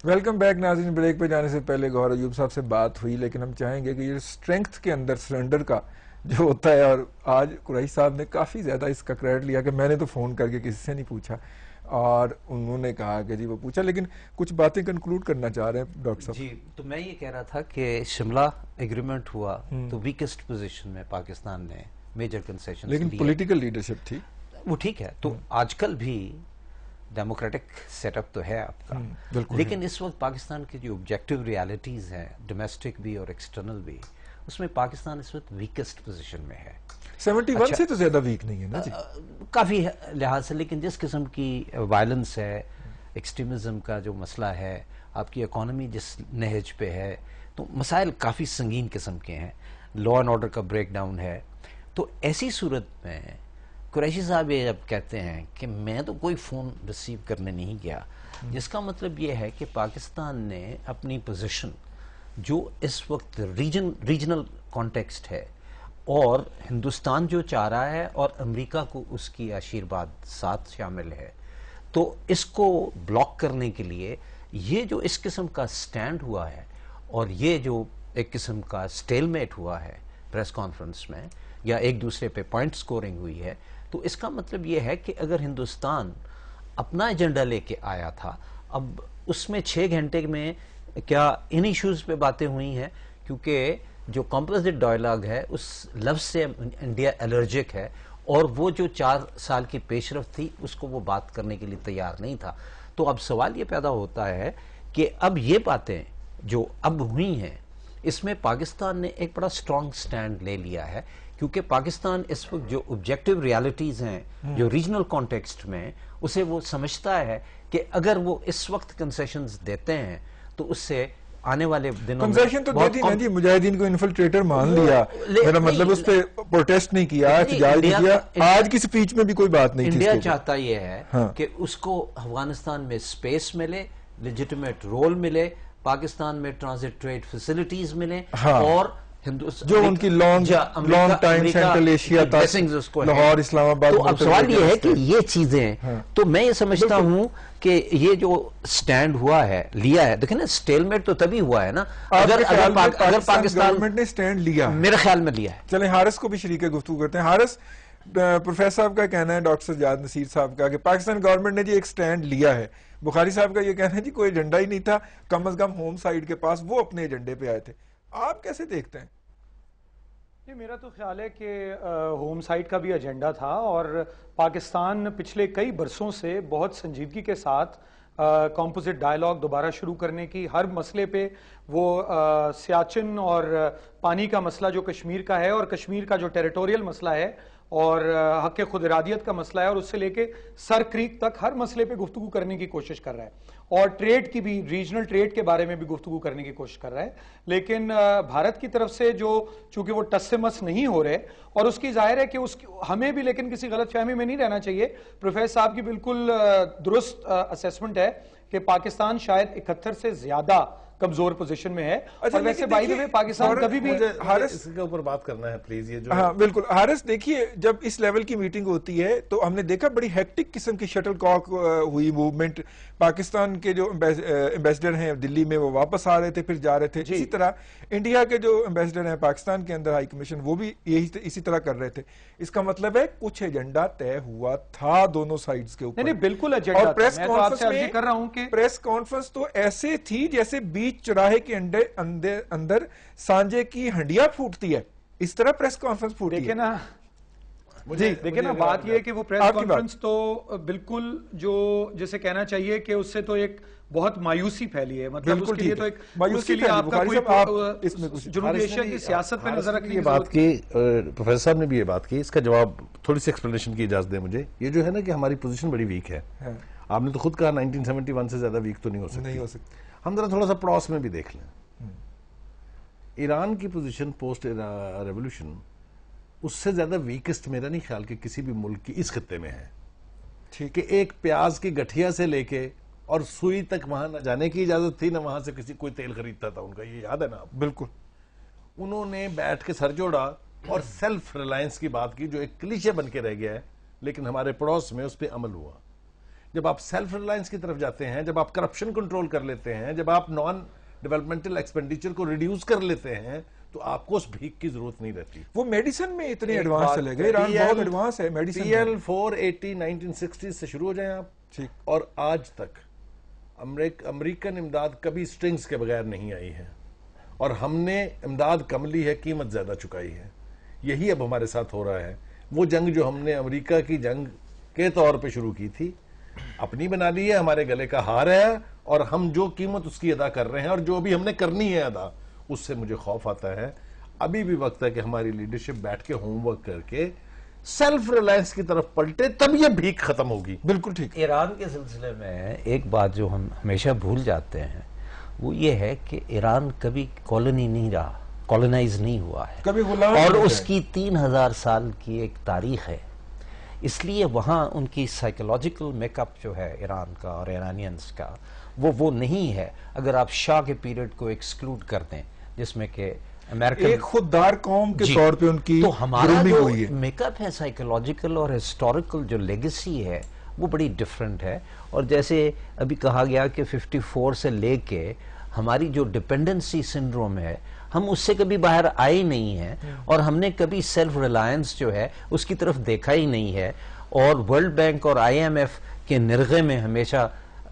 Welcome back ناظرین. Break پہ جانے سے پہلے گوہر ایوب صاحب سے بات ہوئی، لیکن ہم چاہیں گے کہ یہ اسٹرینگتھ کے اندر سرنڈر کا جو ہوتا ہے، اور آج قریشی صاحب نے کافی زیادہ اس کا کریڈٹ لیا کہ میں نے تو فون کر کے کسی سے نہیں پوچھا، اور انہوں نے کہا کہ جی وہ پوچھا، لیکن کچھ باتیں کنکلوڈ کرنا چاہ رہے ہیں ڈاکٹر صاحب. جی، تو میں یہ کہہ رہا تھا کہ شملہ ایگریمنٹ ہوا تو ویکسٹ پوزیشن میں پاکستان نے میجر کنسیشن، لیکن پولیٹیکل لیڈرشپ تھی وہ ٹھیک ہے. تو آج کل بھی ڈیموکریٹک سیٹ اپ تو ہے آپ کا، لیکن اس وقت پاکستان کی جو آبجیکٹو ریالٹیز ہیں، ڈومیسٹک بھی اور ایکسٹرنل بھی، اس میں پاکستان اس وقت ویکسٹ پوزیشن میں ہے. 71 سے تو زیادہ ویک نہیں ہے نا جی، کافی لحاظ سے. لیکن جس قسم کی وائلنس ہے، ایکسٹریمزم کا جو مسئلہ ہے، آپ کی اکانومی جس نہج پہ ہے، تو مسائل کافی سنگین قسم کے ہیں. لا اینڈ آرڈر کا بریک ڈاؤن ہے. تو ایسی صورت میں قریشی صاحب یہ جب کہتے ہیں کہ میں تو کوئی فون ریسیو کرنے نہیں گیا، جس کا مطلب یہ ہے کہ پاکستان نے اپنی پوزیشن جو اس وقت ریجنل کانٹیکسٹ ہے، اور ہندوستان جو چاہ رہا ہے، اور امریکہ کو اس کی آشیرواد ساتھ شامل ہے، تو اس کو بلاک کرنے کے لیے یہ جو اس قسم کا سٹینڈ ہوا ہے، اور یہ جو ایک قسم کا سٹیل میٹ ہوا ہے پریس کانفرنس میں، یا ایک دوسرے پہ پوائنٹ سکورنگ ہوئی ہے، تو اس کا مطلب یہ ہے کہ اگر ہندوستان اپنا ایجنڈا لے کے آیا تھا، اب اس میں 6 گھنٹے میں کیا ان ایشوز پہ باتیں ہوئی ہیں، کیونکہ جو کمپوزٹ ڈائلاگ ہے اس لفظ سے انڈیا الرجک ہے، اور وہ جو 4 سال کی پیش رفت تھی اس کو وہ بات کرنے کے لیے تیار نہیں تھا. تو اب سوال یہ پیدا ہوتا ہے کہ اب یہ باتیں جو اب ہوئی ہیں، اس میں پاکستان نے ایک بڑا سٹرونگ سٹینڈ لے لیا ہے، کیونکہ پاکستان اس وقت جو آبجیکٹو ریالٹیز ہیں جو ریجنل کانٹیکسٹ میں، اسے وہ سمجھتا ہے کہ اگر وہ اس وقت کنسیشنز دیتے ہیں تو اس سے آنے والے دنوں میں کنسیشن تو دے دی نا جی، مجاہدین کو انفلٹریٹر مان لیا، میرا مطلب اس پہ پروٹیسٹ نہیں کیا، احتجاج نہیں کیا. آج کی سپیچ میں بھی کوئی بات نہیں تھی. انڈیا چاہتا یہ ہے کہ اس کو افغانستان میں سپیس ملے، لیجٹیمیٹ رول ملے، پاکستان میں ٹرانزٹ ٹریڈ فیسلٹیز ملیں، اور جو ان کی لانگ ٹائم سینٹرل ایشیا تک، لاہور، اسلام آباد. تو اب سوال یہ ہے کہ یہ چیزیں، تو میں یہ سمجھتا ہوں کہ یہ جو سٹینڈ ہوا ہے، لیا ہے، دیکھیں نا سٹیل میٹ تو تبھی ہوا ہے نا اگر پاکستان گورنمنٹ نے سٹینڈ لیا، میرے خیال میں لیا ہے. چلیں حارث کو بھی شریک گفتگو کرتے ہیں. حارث، پروفیسر صاحب کا کہنا ہے، ڈاکٹر سجاد نصیر صاحب کا، کہ پاکستان گورنمنٹ نے جی ایک سٹینڈ لیا ہے. بخاری صاحب کا یہ کہنا ہے جی کوئی ایجنڈا ہی نہیں تھا، کم از کم ہوم سائیڈ کے پاس وہ اپنے ایجنڈے پہ آئے تھے. آپ کیسے دیکھتے ہیں؟ یہ میرا تو خیال ہے کہ ہوم سائٹ کا بھی ایجنڈا تھا، اور پاکستان پچھلے کئی برسوں سے بہت سنجیدگی کے ساتھ کمپوزٹ ڈائلاگ دوبارہ شروع کرنے کی، ہر مسئلے پہ وہ سیاچن اور پانی کا مسئلہ جو کشمیر کا ہے، اور کشمیر کا جو ٹیریٹوریل مسئلہ ہے، اور حق خود ارادیت کا مسئلہ ہے، اور اس سے لے کے سر کریک تک ہر مسئلے پہ گفتگو کرنے کی کوشش کر رہا ہے، اور ٹریڈ کی بھی، ریجنل ٹریڈ کے بارے میں بھی گفتگو کرنے کی کوشش کر رہا ہے. لیکن بھارت کی طرف سے جو چونکہ وہ ٹس سے مس نہیں ہو رہے، اور اس کی ظاہر ہے کہ ہمیں بھی لیکن کسی غلط فہمی میں نہیں رہنا چاہیے. پروفیسر صاحب کی بالکل درست اسیسمنٹ ہے کہ پاکستان شاید 71 سے زیادہ کمزور پوزیشن میں ہے. اور ویسے بائی دی وے پاکستان کبھی بھی اس کے اوپر بات کرنا ہے پلیز. یہ جو ہاں بالکل حارث، دیکھیے جب اس لیول کی میٹنگ ہوتی ہے تو ہم نے دیکھا بڑی ہیکٹک قسم کی شٹل کاک ہوئی موومنٹ. پاکستان کے جو ایمبیسڈر ہیں دلی میں وہ واپس آ رہے تھے، پھر جا رہے تھے. اسی طرح انڈیا کے جو ایمبیسڈر ہیں پاکستان کے اندر، ہائی کمیشن، وہ بھی اسی طرح کر رہے تھے. اس کا مطلب ہے کچھ ایجنڈا طے ہوا تھا دونوں سائیڈز کے اوپر. نہیں بالکل ایجنڈا. اور پریس کانفرنس تو ایسے تھی جیسے بیچ چوراہے کے اندر سانجے کی ہنڈیا پھوٹتی ہے، اس طرح پریس کانفرنس پھوٹی ہے. دیکھیں نا دیکھیں نا بات یہ ہے کہ وہ پریس کانفرنس تو بالکل جو جیسے کہنا چاہیے کہ اس سے تو ایک بہت مایوسی پھیلی ہے. مطلب اس کے لیے تو ایک اس کے لیے آپ کا کوئی جنوبی ایشیا کی سیاست پہ نظر رکھنے کی بات کی. پروفیسر صاحب نے بھی یہ بات کی، اس کا جواب تھوڑی سی ایکسپلینیشن کی اجازت دیں مجھے. یہ جو ہے نا کہ ہماری پوزیشن بڑی ویک ہے. آپ نے تو خود کہا 1971 سے زیادہ ویک تو نہیں ہو سکتی. ہم ذرا تھوڑا سا پڑوس میں بھی دیکھ لیں. ایران کی پوزیشن پوسٹ ریولوشن اس سے زیادہ ویکسٹ میرا نہیں خیال کہ کسی بھی ملک کی اس خطے میں ہے. کہ ایک پیاز کی گٹھیا سے لے کے اور سوئی تک وہاں نہ جانے کی اجازت تھی، نہ وہاں سے کسی کوئی تیل خریدتا تھا ان کا. یہ یاد ہے نا؟ بالکل. انہوں نے بیٹھ کے سر جوڑا اور سیلف ریلائنس کی بات کی، جو ایک کلیشے بن کے رہ گیا ہے، لیکن ہمارے پڑوس میں اس پہ عمل ہوا. جب آپ سیلف ریلائنس کی طرف جاتے ہیں، جب آپ کرپشن کنٹرول کر لیتے ہیں، جب آپ نان ڈیولپمنٹل ایکسپینڈیچر کو ریڈیوس کر لیتے ہیں، تو آپ کو اس بھیک کی ضرورت نہیں رہتی. وہ میڈیسن میں اتنے ایڈوانس چلے گئے، ایران بہت ایڈوانس ہے میڈیسن. PL 480 1960 سے شروع ہو جائیں آپ، اور آج تک امریکن امداد کبھی سٹرنگز کے بغیر نہیں آئی ہے، اور ہم نے امداد کم لی ہے، قیمت زیادہ چکائی ہے. یہی اب ہمارے ساتھ ہو رہا ہے. وہ جنگ جو ہم نے امریکہ کی جنگ کے طور پہ شروع کی تھی، اپنی بنا لی ہے، ہمارے گلے کا ہار ہے، اور ہم جو قیمت اس کی ادا کر رہے ہیں، اور جو بھی ہم نے کرنی ہے ادا، اس سے مجھے خوف آتا ہے. ابھی بھی وقت ہے کہ ہماری لیڈرشپ بیٹھ کے ہوم ورک کر کے سیلف ریلائنس کی طرف پلٹے، تب یہ بھیک ختم ہوگی. بالکل ٹھیک. ایران کے سلسلے میں ایک بات جو ہم ہمیشہ بھول جاتے ہیں وہ یہ ہے کہ ایران کبھی کالونی نہیں رہا، کالونائز نہیں ہوا ہے، کبھی غلام، اور اس کی 3000 سال کی ایک تاریخ ہے. اس لیے وہاں ان کی سائیکولوجیکل میک اپ جو ہے ایران کا اور ایرانینز کا وہ نہیں ہے. اگر آپ شاہ کے پیریڈ کو ایکسکلوڈ کر دیں، جس میں کہ امریکن ایک خوددار قوم کے طور پہ ان کی تو ہمارا گرومنگ جو ہوئی ہے. میک اپ ہے سائیکولوجیکل اور ہسٹوریکل جو لیگیسی ہے وہ بڑی ڈیفرنٹ ہے. اور جیسے ابھی کہا گیا کہ 54 سے لے کے ہماری جو ڈیپینڈنسی سنڈروم ہے، ہم اس سے کبھی باہر آئے ہی نہیں ہیں، اور ہم نے کبھی سیلف ریلائنس جو ہے اس کی طرف دیکھا ہی نہیں ہے، اور ورلڈ بینک اور IMF کے نرغے میں ہمیشہ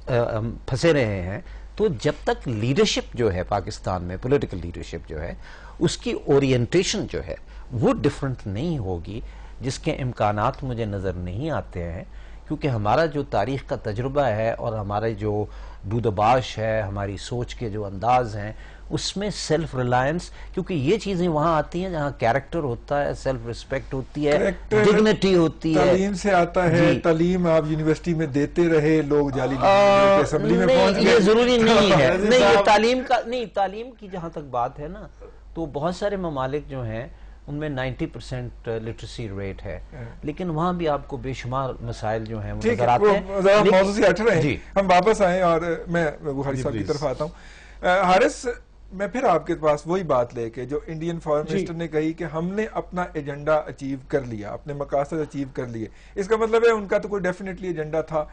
پھنسے رہے ہیں. تو جب تک لیڈرشپ جو ہے پاکستان میں، پولیٹیکل لیڈرشپ جو ہے، اس کی اورینٹیشن جو ہے وہ ڈیفرنٹ نہیں ہوگی، جس کے امکانات مجھے نظر نہیں آتے ہیں. کیونکہ ہمارا جو تاریخ کا تجربہ ہے اور ہمارے جو دودباش ہے، ہماری سوچ کے جو انداز ہیں، اس میں سیلف ریلائنس، کیونکہ یہ چیزیں وہاں آتی ہیں جہاں کیریکٹر ہوتا ہے، سیلف ریسپیکٹ ہوتی ہے، ڈگنیٹی ہوتی ہے. تعلیم سے آتا ہے. تعلیم آپ یونیورسٹی میں دیتے رہے، لوگ جعلی اسمبلی میں پہنچ گئے. یہ ضروری نہیں ہے. نہیں، یہ تعلیم کی جہاں تک بات ہے نا، تو بہت سارے ممالک جو ہیں ان میں 90% لٹریسی ریٹ ہے، لیکن وہاں بھی آپ کو بے شمار مسائل جو ہیں وہ نظر آتے ہیں. ذرا موضوع سے ہٹ رہے ہیں، ہم واپس آئیں اور میں بخاری صاحب کی طرف آتا ہوں. حارث، میں پھر آپ کے پاس وہی بات لے کے جو انڈین فارن منسٹر نے کہی کہ ہم نے اپنا ایجنڈا اچیو کر لیا، اپنے مقاصد اچیو کر لیے. اس کا مطلب ہے ان کا تو کوئی ڈیفینیٹلی ایجنڈا تھا.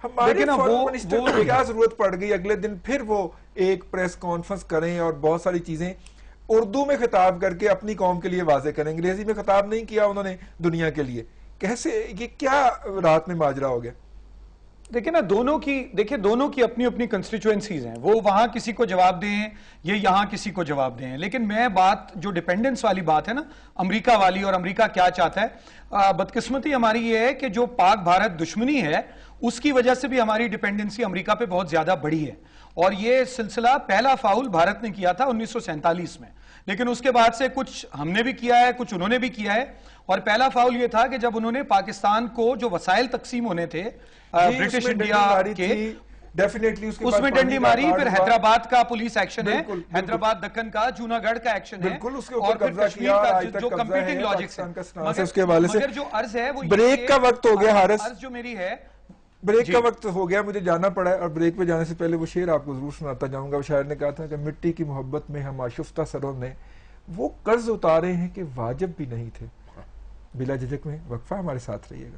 ہمارے فارن منسٹر کو کیا ضرورت پڑ گئی اگلے دن پھر وہ ایک پریس کانفرنس کریں اور بہت ساری چیزیں اردو میں خطاب کر کے اپنی قوم کے لیے واضح کریں؟ انگریزی میں خطاب نہیں کیا انہوں نے دنیا کے لیے. کیسے یہ کیا رات میں ماجرا ہو گیا؟ دیکھیں نا، دونوں کی اپنی اپنی کنسٹیچوئنسیز ہیں. وہ وہاں کسی کو جواب دیں، یہ یہاں کسی کو جواب دیں. لیکن میں بات جو ڈیپینڈنس والی بات ہے نا، امریکہ والی، اور امریکہ کیا چاہتا ہے، بدقسمتی ہماری یہ ہے کہ جو پاک بھارت دشمنی ہے اس کی وجہ سے بھی ہماری ڈیپینڈنسی امریکہ پہ بہت زیادہ بڑی ہے. اور یہ سلسلہ پہلا فاؤل بھارت نے کیا تھا 1947 میں، لیکن اس کے بعد سے کچھ ہم نے بھی کیا ہے، کچھ انہوں نے بھی کیا ہے. اور پہلا فاؤل یہ تھا کہ جب انہوں نے پاکستان کو جو وسائل تقسیم ہونے تھے برٹش انڈیا کے، اس میں ڈنڈی ماری. پھر حیدرآباد کا پولیس ایکشن ہے، حیدرآباد دکن کا، جوناگڑھ کا ایکشن ہے، اور پھر کشمیر کا جو کمپیٹنگ لاجکس ہیں. مگر جو عرض ہے وہ بریک کا وقت ہو گیا. حارث، عرض جو میری ہے، بریک کا وقت ہو گیا، مجھے جانا پڑا ہے. اور بریک پہ جانے سے پہلے وہ شعر آپ کو ضرور سناتا جاؤں گا. وہ شاعر نے کہا تھا کہ مٹی کی محبت میں ہم آشفتہ سروں نے وہ قرض اتارے ہیں کہ واجب بھی نہیں تھے. بلا جھجک میں وقفہ، ہمارے ساتھ رہیے گا.